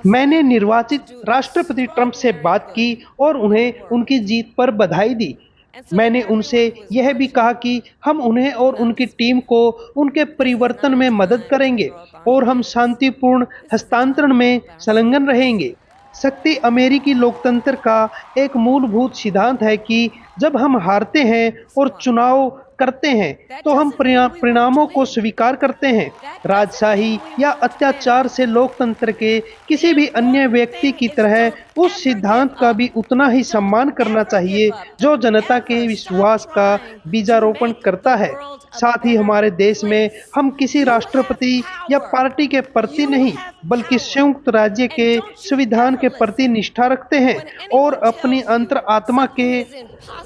मैंने निर्वाचित राष्ट्रपति ट्रंप से बात की और उन्हें उनकी जीत पर बधाई दी। मैंने उनसे यह भी कहा कि हम उन्हें और उनकी टीम को उनके परिवर्तन में मदद करेंगे और हम शांतिपूर्ण हस्तांतरण में संलग्न रहेंगे। शक्ति अमेरिकी लोकतंत्र का एक मूलभूत सिद्धांत है कि जब हम हारते हैं और चुनाव करते हैं तो हम परिणामों को स्वीकार करते हैं। राजशाही या अत्याचार से लोकतंत्र के किसी भी अन्य व्यक्ति की तरह उस सिद्धांत का भी उतना ही सम्मान करना चाहिए जो जनता के विश्वास का बीजारोपण करता है। साथ ही हमारे देश में हम किसी राष्ट्रपति या पार्टी के प्रति नहीं बल्कि संयुक्त राज्य के संविधान के प्रति निष्ठा रखते हैं और अपनी अंतरात्मा के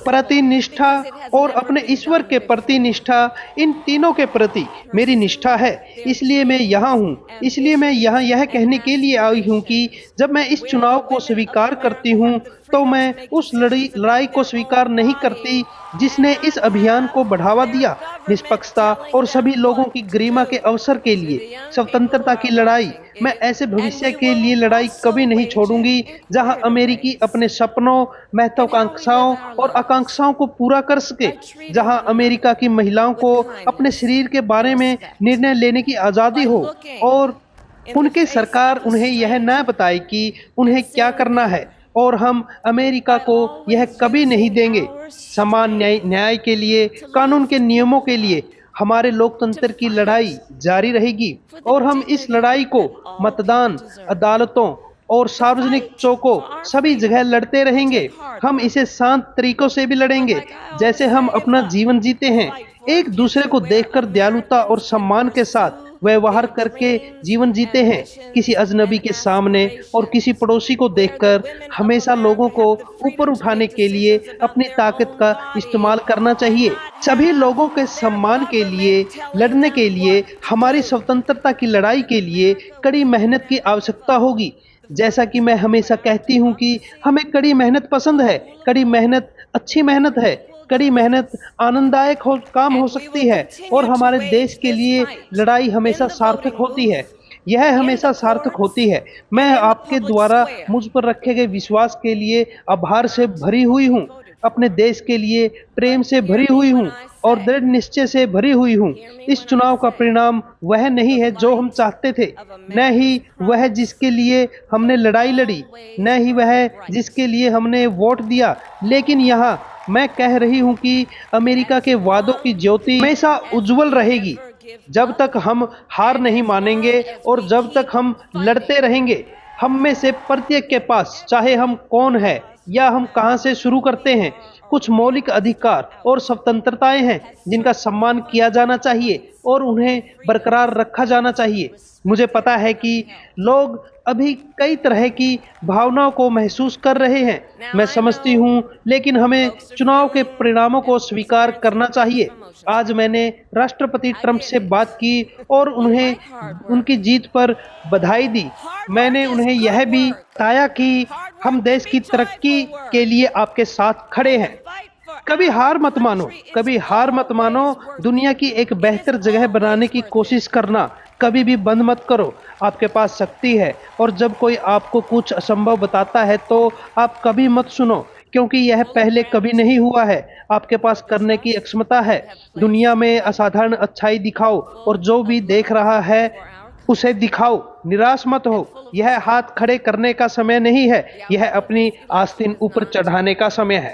प्रति निष्ठा और अपने ईश्वर के प्रति निष्ठा, इन तीनों के प्रति मेरी निष्ठा है। इसलिए मैं यहाँ हूँ। इसलिए मैं यहाँ यह कहने के लिए आई हूँ कि जब मैं इस चुनाव को स्वीकार करती हूँ तो मैं उस लड़ाई को स्वीकार नहीं करती जिसने इस अभियान को बढ़ावा दिया। निष्पक्षता और सभी लोगों की गरिमा के अवसर के लिए स्वतंत्रता की लड़ाई। मैं ऐसे भविष्य के लिए लड़ाई कभी नहीं छोड़ूंगी जहां अमेरिकी अपने सपनों, महत्वाकांक्षाओं और आकांक्षाओं को पूरा कर सके, जहां अमेरिका की महिलाओं को अपने शरीर के बारे में निर्णय लेने की आज़ादी हो और उनकी सरकार उन्हें यह न बताए कि उन्हें क्या करना है, और हम अमेरिका को यह कभी नहीं देंगे। समान न्याय के लिए, कानून के नियमों के लिए हमारे लोकतंत्र की लड़ाई जारी रहेगी और हम इस लड़ाई को मतदान, अदालतों और सार्वजनिक चौकों सभी जगह लड़ते रहेंगे। हम इसे शांत तरीकों से भी लड़ेंगे जैसे हम अपना जीवन जीते हैं, एक दूसरे को देखकर दयालुता और सम्मान के साथ व्यवहार करके जीवन जीते हैं। किसी अजनबी के सामने और किसी पड़ोसी को देखकर हमेशा लोगों को ऊपर उठाने के लिए अपनी ताकत का इस्तेमाल करना चाहिए। सभी लोगों के सम्मान के लिए लड़ने के लिए, हमारी स्वतंत्रता की लड़ाई के लिए कड़ी मेहनत की आवश्यकता होगी। जैसा कि मैं हमेशा कहती हूँ कि हमें कड़ी मेहनत पसंद है। कड़ी मेहनत अच्छी मेहनत है। कड़ी मेहनत आनंददायक काम हो सकती है और हमारे देश के लिए लड़ाई हमेशा सार्थक होती है। यह हमेशा सार्थक होती है। मैं आपके द्वारा मुझ पर रखे गए विश्वास के लिए आभार से भरी हुई हूँ, अपने देश के लिए प्रेम से भरी हुई हूँ और दृढ़ निश्चय से भरी हुई हूँ। इस चुनाव का परिणाम वह नहीं है जो हम चाहते थे, न ही वह जिसके लिए हमने लड़ाई लड़ी, न ही वह जिसके लिए हमने वोट दिया, लेकिन यहाँ मैं कह रही हूँ कि अमेरिका के वादों की ज्योति हमेशा उज्जवल रहेगी। जब तक हम हार नहीं मानेंगे और जब तक हम लड़ते रहेंगे, हम में से प्रत्येक के पास, चाहे हम कौन है या हम कहां से शुरू करते हैं, कुछ मौलिक अधिकार और स्वतंत्रताएं हैं जिनका सम्मान किया जाना चाहिए और उन्हें बरकरार रखा जाना चाहिए। मुझे पता है कि लोग अभी कई तरह की भावनाओं को महसूस कर रहे हैं, मैं समझती हूँ, लेकिन हमें चुनाव के परिणामों को स्वीकार करना चाहिए। आज मैंने राष्ट्रपति ट्रंप से बात की और उन्हें उनकी जीत पर बधाई दी। मैंने उन्हें यह भी बताया कि हम देश की तरक्की के लिए आपके साथ खड़े हैं। कभी हार मत मानो, कभी हार मत मानो। दुनिया की एक बेहतर जगह बनाने की कोशिश करना कभी भी बंद मत करो। आपके पास शक्ति है और जब कोई आपको कुछ असंभव बताता है तो आप कभी मत सुनो, क्योंकि यह पहले कभी नहीं हुआ है। आपके पास करने की क्षमता है। दुनिया में असाधारण अच्छाई दिखाओ और जो भी देख रहा है उसे दिखाओ। निराश मत हो। यह हाथ खड़े करने का समय नहीं है, यह अपनी आस्तीन ऊपर चढ़ाने का समय है।